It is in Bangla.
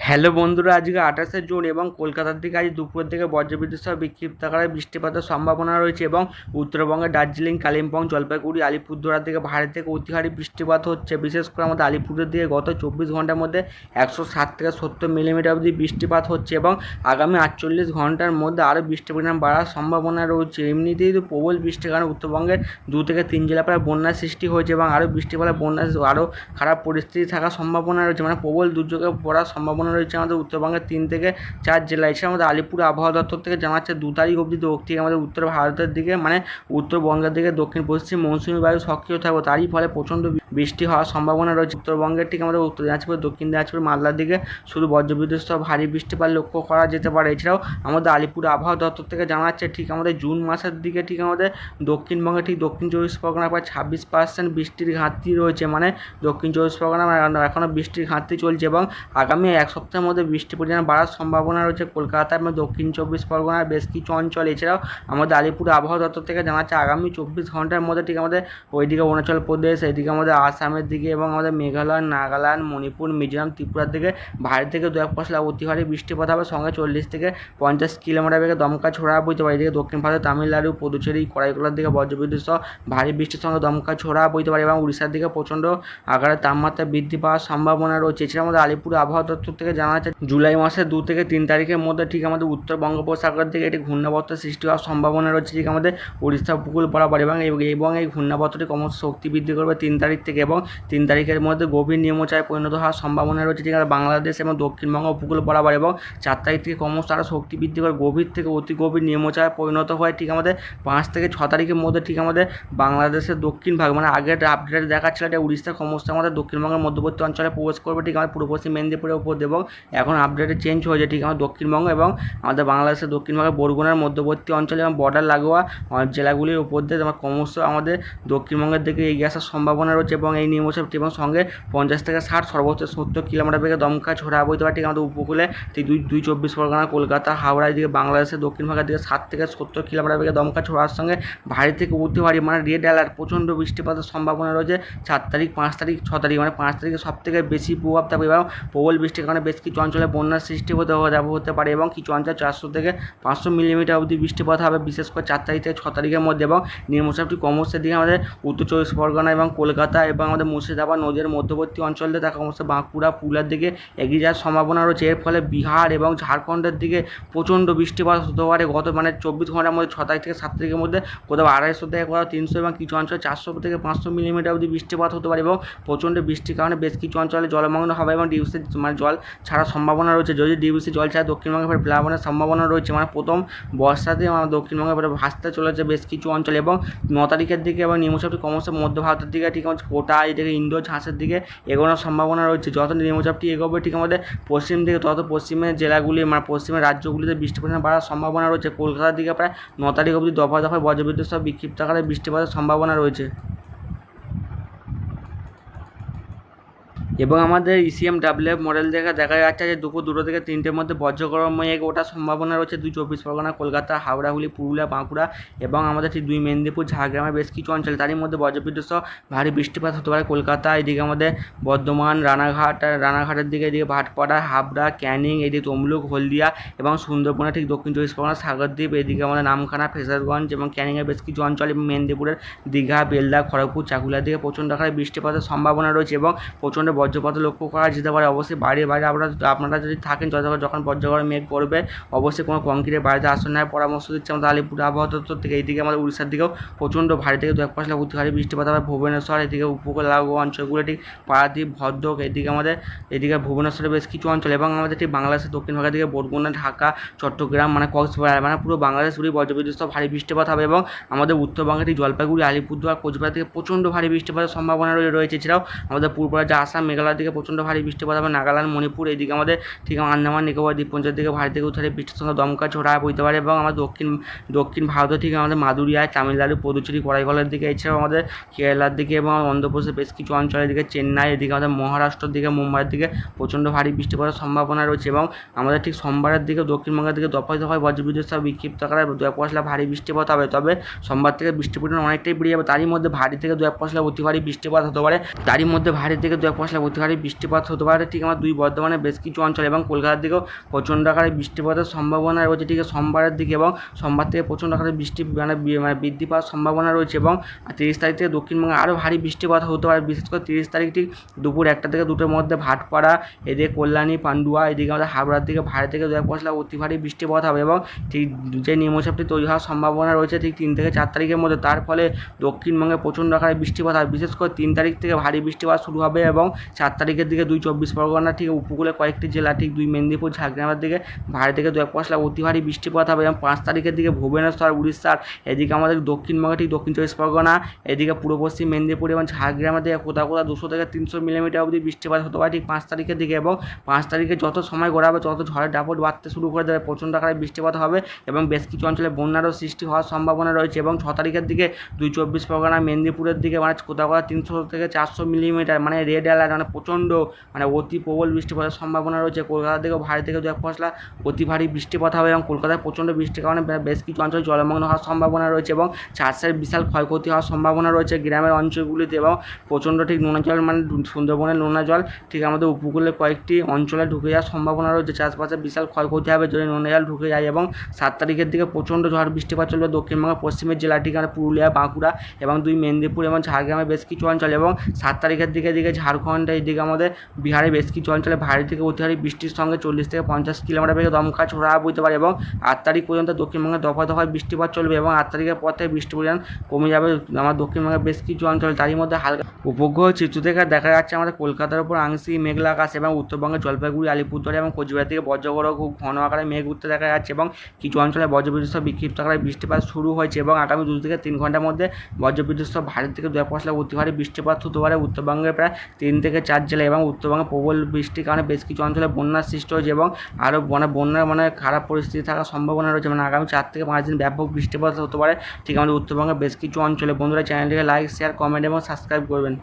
হ্যালো বন্ধুরা, আজকে 28শে জুন এবং কলকাতার দিকে আজ দুপুরের দিকে বজ্রবিদ্যুৎ সহ বিক্ষিপ্ত আকারে বৃষ্টিপাতের সম্ভাবনা রয়েছে এবং উত্তরবঙ্গের দার্জিলিং, কালিম্পং, জলপাইগুড়ি, আলিপুরদুয়ার দিকে ভারী থেকে অতি ভারী বৃষ্টিপাত হচ্ছে। বিশেষ করে আমাদের আলিপুরের দিকে গত 24 ঘন্টার মধ্যে 160 থেকে 70 মিলিমিটার অবধি বৃষ্টিপাত হচ্ছে এবং আগামী 48 ঘন্টার মধ্যে আরও বৃষ্টির পরিমাণ বাড়ার সম্ভাবনা রয়েছে। এমনিতেই তো প্রবল বৃষ্টির কারণে উত্তরবঙ্গের 2 থেকে 3 জেলা প্রায় বন্যার সৃষ্টি হয়েছে এবং আরও বৃষ্টির ফলে বন্যার আরও খারাপ পরিস্থিতি থাকার সম্ভাবনা রয়েছে, মানে প্রবল দুর্যোগে পড়ার সম্ভাবনা রয়েছে আমাদের উত্তরবঙ্গের 3 থেকে 4 জেলা। এছাড়া আমাদের আলিপুর আবহাওয়া দপ্তর থেকে জানাচ্ছে 2 তারিখ অবধি ঠিক আমাদের উত্তর ভারতের দিকে, মানে উত্তরবঙ্গের দিকে দক্ষিণ পশ্চিম মৌসুমী বায়ু সক্রিয় থাকবে, তারই ফলে প্রচণ্ড বৃষ্টি হওয়ার সম্ভাবনা রয়েছে। উত্তরবঙ্গের ঠিক আমাদের উত্তর দিনাজপুর, দক্ষিণ দিনাজপুর, মালদার দিকে শুধু বজ্রবিদ্যুৎ সহ ভারী বৃষ্টিপাত লক্ষ্য করা যেতে পারে। এছাড়াও আমাদের আলিপুর আবহাওয়া দপ্তর থেকে জানাচ্ছে ঠিক আমাদের জুন মাসের দিকে ঠিক আমাদের দক্ষিণবঙ্গে ঠিক দক্ষিণ 24 পরগনা প্রায় 26% বৃষ্টির ঘাটতি রয়েছে, মানে দক্ষিণ 24 পরগনা এখনও বৃষ্টির ঘাটতি চলছে এবং আগামী এক সপ্তাহের মধ্যে বৃষ্টির পরিমাণ বাড়ার সম্ভাবনা রয়েছে কলকাতা এবং দক্ষিণ 24 পরগনার বেশ কিছু অঞ্চল। এছাড়াও আমাদের আলিপুর আবহাওয়া দপ্তর থেকে জানাচ্ছে আগামী 24 ঘন্টার মধ্যে ঠিক আমাদের ওইদিকে অরুণাচল প্রদেশ, এদিকে আমাদের আসামের দিকে এবং আমাদের মেঘালয়, নাগাল্যান্ড, মণিপুর, মিজোরাম, ত্রিপুরার দিকে ভারী থেকে 2-1 অতি ভারী বৃষ্টিপাত হবে, সঙ্গে 40 থেকে 50 কিলোমিটার বেগে দমকা ছোড়া বইতে পারে। এদিকে দক্ষিণ ভারতে তামিলনাড়ু, পুদুচেরি, করাইকোলার দিকে বজ্রবিদ্যুৎ সহ ভারী বৃষ্টির সঙ্গে দমকা ছোড়া বইতে পারে এবং উড়িষ্যার দিকে প্রচণ্ড আকারে তাপমাত্রা বৃদ্ধি পাওয়ার সম্ভাবনা রয়েছে। এছাড়া আমাদের আলিপুর আবহাওয়া দপ্তর থেকে জানা যাচ্ছে জুলাই মাসের 2 থেকে 3 তারিখের মধ্যে ঠিক আমাদের উত্তর বঙ্গোপসাগরের দিকে একটি ঘূর্ণাবর্ত সৃষ্টি হওয়ার সম্ভাবনা রয়েছে ঠিক আমাদের উড়িষ্যা উপকূল বরাবর এবং এই ঘূর্ণাবর্তটি ক্রমশ শক্তি বৃদ্ধি করবে 3 তারিখ থেকে এবং 3 তারিখের মধ্যে গভীর নিম্নচাপে পরিণত হওয়ার সম্ভাবনা রয়েছে ঠিক আছে বাংলাদেশ এবং দক্ষিণবঙ্গ উপকূল বরাবর এবং 4 তারিখ থেকে ক্রমশ আরও শক্তি বৃদ্ধি করে গভীর থেকে অতি গভীর নিম্নচাপে পরিণত হয় ঠিক আমাদের 5 থেকে 6 তারিখের মধ্যে ঠিক আমাদের বাংলাদেশের দক্ষিণ ভাগ, মানে আগের আপডেট দেখাচ্ছিল এটা উড়িষ্যা ক্রমশ আমাদের দক্ষিণবঙ্গের মধ্যবর্তী অঞ্চলে প্রবেশ করবে ঠিক আমাদের পূর্ব পশ্চিম মেদিনীপুরের উপর এবং এখন আপডেটে চেঞ্জ হয়েছে ঠিক আমাদের দক্ষিণবঙ্গ এবং আমাদের বাংলাদেশের দক্ষিণবঙ্গের বরগুনার মধ্যবর্তী অঞ্চলে এবং বর্ডার লাগোয়া জেলাগুলির উপর দিয়ে ক্রমশ আমাদের দক্ষিণবঙ্গের দিকে এগিয়ে আসার সম্ভাবনা রয়েছে এবং এই নিম্নচাপটি এবং সঙ্গে 50 থেকে 60 সর্বোচ্চ 70 কিলোমিটার বেগে দমকা ছোড়া বইতে পারে ঠিক আমাদের উপকূলে ঠিক 24 পরগনা, কলকাতা, হাওড়া দিকে বাংলাদেশের দক্ষিণ ভাগের দিকে 60 থেকে 70 কিলোমিটার বেগে দমকা ছোড়ার সঙ্গে ভারী থেকে অতি ভারী, মানে রেড অ্যালার্ট প্রচণ্ড বৃষ্টিপাতের সম্ভাবনা রয়েছে 4 তারিখ, 5 তারিখ, 6 তারিখ, মানে 5 তারিখে সব থেকে বেশি প্রভাব থাকবে এবং প্রবল বৃষ্টির কারণে বেশ কিছু অঞ্চলে বন্যার সৃষ্টি হতে পারে এবং কিছু অঞ্চলে 400 থেকে 500 মিলিমিটার অবধি বৃষ্টিপাত হবে, বিশেষ করে 4 তারিখ থেকে 6 তারিখের মধ্যে এবং নিম্নচাপটি ক্রমশ দিকে আমাদের উত্তর 24 পরগনা এবং কলকাতা এবং আমাদের মুর্শিদাবাদ নদীর মধ্যবর্তী অঞ্চল দিয়ে তা ক্রমশ বাঁকুড়া, পুরুলিয়ার দিকে এগিয়ে যাওয়ার সম্ভাবনা রয়েছে। এর ফলে বিহার এবং ঝাড়খণ্ডের দিকে প্রচণ্ড বৃষ্টিপাত হতে পারে গত 24 ঘন্টার মধ্যে 6 তারিখ থেকে 7 তারিখের মধ্যে কোথাও 250 থেকে কোথাও 300 এবং কিছু অঞ্চলে 400 থেকে 500 মিলিমিটার অবধি বৃষ্টিপাত হতে পারে এবং প্রচণ্ড বৃষ্টির কারণে বেশ কিছু অঞ্চলে জলমগ্ন হবে এবং ডিউসি মানে জল ছাড়ার সম্ভাবনা রয়েছে। যদি ডিউসি জল ছাড়া দক্ষিণবঙ্গে ফের প্লাবনের সম্ভাবনা রয়েছে, মানে প্রথম বর্ষাতে আমাদের দক্ষিণবঙ্গে ফের ভাসতে চলেছে বেশ কিছু অঞ্চল এবং 9 তারিখের দিকে এবং নিম্নচাপটি ক্রমশ মধ্য ভারতের দিকে ঠিক আছে কোটা এদিকে ইন্দোর, ঝাঁসের দিকে এগোনোর সম্ভাবনা রয়েছে। যত নিম্নচাপটি এগোবে ঠিক আমাদের পশ্চিম দিকে তত পশ্চিমের জেলাগুলি, মানে পশ্চিমের রাজ্যগুলিতে বৃষ্টির পরিমাণ বাড়ার সম্ভাবনা রয়েছে। কলকাতার দিকে প্রায় 9 তারিখ অবধি দফায় দফায় বজ্রবিদ্যুৎ সহ বিক্ষিপ্ত আকারে বৃষ্টিপাতের সম্ভাবনা রয়েছে এবং আমাদের ECMWF মডেল দেখা যাচ্ছে যে দুপুর 2টো থেকে 3টের মধ্যে বজ্রগর্ভ মেঘ ওঠার সম্ভাবনা রয়েছে 24 পরগনা, কলকাতা, হাওড়া, হুগলি, পুরুলিয়া, বাঁকুড়া এবং আমাদের ঠিক 2 মেদিনীপুর, ঝাড়গ্রামের বেশ কিছু অঞ্চল, তারই মধ্যে বজ্রবিদ্যুৎ সহ ভারী বৃষ্টিপাত হতে পারে কলকাতা, এদিকে আমাদের বর্ধমান, রানাঘাটের দিকে, এদিকে ভাটপাড়া, হাবড়া, ক্যানিং, এদিকে তমলুক, হলদিয়া এবং সুন্দরবনের ঠিক দক্ষিণ 24 পরগনা, সাগরদ্বীপ, এদিকে আমাদের নামখানা, ফ্রেজারগঞ্জ এবং ক্যানিংয়ের বেশ কিছু অঞ্চল এবং মেদিনীপুরের দীঘা, বেলদা, খড়গপুর, চাকুলিয়ার দিকে প্রচণ্ড আকারে বৃষ্টিপাতের সম্ভাবনা রয়েছে এবং প্রচণ্ড বজ্রপাত লক্ষ্য করা যেতে পারে। অবশ্যই বাইরে আপনারা যদি থাকেন যখন বজ্রগর্ভ মেঘ করবে অবশ্যই কোনো কংক্রিটের বাড়িতে আশ্রয় নেওয়ার পরামর্শ দিচ্ছে আমাদের আলিপুর আবহাওয়া দপ্তর থেকে। এইদিকে আমাদের উড়িষ্যার দিকেও প্রচণ্ড ভারী থেকে 2-1 অতি ভারী বৃষ্টিপাত হবে ভুবনেশ্বর, এদিকে উপকূল লাগোয়া অঞ্চলগুলো ঠিক পারাদ্বীপ, ভদ্রক, এদিকে ভুবনেশ্বরের বেশ কিছু অঞ্চল এবং আমাদের ঠিক বাংলাদেশের দক্ষিণ ভাগের দিকে বরগুনা, ঢাকা, চট্টগ্রাম, মানে কক্সবাজার, মানে পুরো বাংলাদেশ জুড়ে বজ্রবিদ্যুৎ সহ ভারী বৃষ্টিপাত হবে এবং আমাদের উত্তরবঙ্গে ঠিক জলপাইগুড়ি, আলিপুরদুয়ার, কোচবিহার থেকে প্রচণ্ড ভারী বৃষ্টিপাতের সম্ভাবনা রয়েছে। এছাড়াও আমাদের পূর্ব রাজ্যে আসাম, মেঘালয়ের দিকে প্রচণ্ড ভারী বৃষ্টিপাত হবে, নাগাল্যান্ড, মণিপুর, এইদিকে আমাদের ঠিক আন্দামান নিকোবর দ্বীপপুঞ্জের দিকে ভারী থেকে উত্তরে বৃষ্টির সঙ্গে দমকা ছোড়া বইতে পারে এবং আমাদের দক্ষিণ ভারতের ঠিক আমাদের মাদুরিয়ায়, তামিলনাড়ু, পুদুচেরি, করাইকলের দিকে, এছাড়াও আমাদের কেরালার দিকে এবং অন্ধ্রপ্রদেশের বেশ কিছু অঞ্চলের দিকে, চেন্নাই, এদিকে আমাদের মহারাষ্ট্রের দিকে, মুম্বাইয়ের দিকে প্রচণ্ড ভারী বৃষ্টিপাতের সম্ভাবনা রয়েছে এবং আমাদের ঠিক সোমবারের দিকে দক্ষিণবঙ্গের দিকে দফায় দফায় বজ্রবিদ্যুৎ সহ বিক্ষিপ্ত আকারে 2-1 ভারী বৃষ্টিপাত হবে। তবে সোমবার থেকে বৃষ্টির পরিমাণ অনেকটাই বেড়ে যাবে, তারই মধ্যে ভারী থেকে 2-1 অতি ভারী বৃষ্টিপাত হতে পারে, তারই মধ্যে ভারী থেকে 2-1 অতি ভারী বৃষ্টিপাত হতে পারে ঠিক আমার দুই বর্ধমানের বেশ কিছু অঞ্চল এবং কলকাতার দিকেও প্রচণ্ড আকারে বৃষ্টিপাতের সম্ভাবনা রয়েছে ঠিক সোমবারের দিকে, এবং সোমবার থেকে প্রচণ্ড আকারে বৃষ্টি বৃদ্ধি পাওয়ার সম্ভাবনা রয়েছে। এবং 30 তারিখ থেকে দক্ষিণবঙ্গে আরও ভারী বৃষ্টিপাত হতে পারে, বিশেষ করে 30 তারিখ ঠিক দুপুর 1টা থেকে 2টোর মধ্যে ভাটপাড়া, এদিকে কল্যাণী, পান্ডুয়া, এদিকে আমাদের হাবড়ার দিকে ভারী থেকে 2-1 পশলা অতি ভারী বৃষ্টিপাত হবে। এবং ঠিক যে নিম্নচাপটি তৈরি হওয়ার সম্ভাবনা রয়েছে ঠিক 3 থেকে 4 তারিখের মধ্যে, তার ফলে দক্ষিণবঙ্গে প্রচণ্ড আকারে বৃষ্টিপাত হবে, বিশেষ করে 3 তারিখ থেকে ভারী বৃষ্টিপাত শুরু হবে এবং 4 তারিখের দিকে 2 চব্বিশ পরগনা ঠিক উপকূলে কয়েকটি জেলা ঠিক 2 মেদিনীপুর, ঝাড়গ্রামের দিকে ভারী থেকে 2-1 পশলা অতি ভারী বৃষ্টিপাত হবে। এবং 5 তারিখের দিকে ভুবনেশ্বর, উড়িষ্যার এদিকে আমাদের দক্ষিণবঙ্গে ঠিক দক্ষিণ 24 পরগনা, এদিকে পূর্ব পশ্চিম মেদিনীপুর এবং ঝাড়গ্রামের দিকে কোথাও 200 থেকে 300 মিলিমিটার অবধি বৃষ্টিপাত হতে পারে ঠিক 5 তারিখের দিকে। এবং 5 তারিখে যত সময় গড়াবে তত ঝড়ের দাপট বাড়তে শুরু করে দেবে, প্রচণ্ড আকারে বৃষ্টিপাত হবে এবং বেশ কিছু অঞ্চলে বন্যারও সৃষ্টি হওয়ার সম্ভাবনা রয়েছে। এবং 6 তারিখের দিকে 2 চব্বিশ পরগনা, মেদিনীপুরের দিকে কোথাও 300 থেকে 400 মিলিমিটার রেড অ্যালার্ট, প্রচণ্ড অতি প্রবল বৃষ্টিপাতের সম্ভাবনা রয়েছে। কলকাতার দিকেও ভারী থেকে 2-1 পশলা অতি ভারী বৃষ্টিপাত হবে এবং কলকাতায় প্রচণ্ড বৃষ্টির কারণে বেশ কিছু অঞ্চল জলমগ্ন হওয়ার সম্ভাবনা রয়েছে এবং চাষের বিশাল ক্ষয়ক্ষতি হওয়ার সম্ভাবনা রয়েছে গ্রামের অঞ্চলগুলিতে। এবং প্রচণ্ড ঠিক নোনা জল সুন্দরবনের নোনা জল ঠিক আমাদের উপকূলের কয়েকটি অঞ্চলে ঢুকে যাওয়ার সম্ভাবনা রয়েছে, চাষবাসে বিশাল ক্ষয়ক্ষতি হবে যদি নোনা জল ঢুকে যায়। এবং 7 তারিখের দিকে প্রচণ্ড ঝড় বৃষ্টিপাত চলবে দক্ষিণবঙ্গের পশ্চিমের জেলা ঠিকানা পুরুলিয়া, বাঁকুড়া এবং 2 মেদিনীপুর এবং ঝাড়গ্রামের বেশ কিছু অঞ্চল। এবং 7 তারিখের দিকে ঝাড়খণ্ড, এইদিকে আমাদের বিহারের বেশ কিছু অঞ্চলে ভারী থেকে অতি ভারী বৃষ্টির সঙ্গে 40 থেকে 50 কিলোমিটার বেগে দমকা ছোড়া বইতে পারে। এবং 8 তারিখ পর্যন্ত দক্ষিণবঙ্গে দফায় দফায় বৃষ্টিপাত চলবে এবং 8 তারিখের পর থেকে বৃষ্টির পরিমাণ কমে যাবে আমার দক্ষিণবঙ্গের বেশ কিছু অঞ্চল, তারই মধ্যে হালকা উপগ্রহ চিত্র থেকে দেখা যাচ্ছে আমাদের কলকাতার উপর আংশিক মেঘলা আকাশ এবং উত্তরবঙ্গের জলপাইগুড়ি, আলিপুরদুয়ার এবং কোচবিহার থেকে বজ্রগড় খুব ঘন আকারে মেঘ উঠতে দেখা যাচ্ছে এবং কিছু অঞ্চলে বজ্রবিদ্যুৎ সহ বিক্ষিপ্ত আকারে বৃষ্টিপাত শুরু হয়েছে। এবং আগামী 2 থেকে 3 ঘন্টার মধ্যে বজ্রবিদ্যুৎ সহ ভারী থেকে 2-1 পশলা অতি ভারী বৃষ্টিপাত হতে পারে উত্তরবঙ্গের প্রায় 3 থেকে 4 জেলা। এবং উত্তরবঙ্গে প্রবল বৃষ্টির কারণে বেশ কিছু অঞ্চলে বন্যার সৃষ্টি হয়েছে এবং আরও বন্যার খারাপ পরিস্থিতি থাকার সম্ভাবনা রয়েছে। আগামী 4 থেকে 5 দিন ব্যাপক বৃষ্টিপাত হতে পারে ঠিক আমাদের উত্তরবঙ্গের বেশ কিছু অঞ্চলে। বন্ধুরা, চ্যানেলটিকে লাইক, শেয়ার, কমেন্ট এবং সাবস্ক্রাইব করবেন।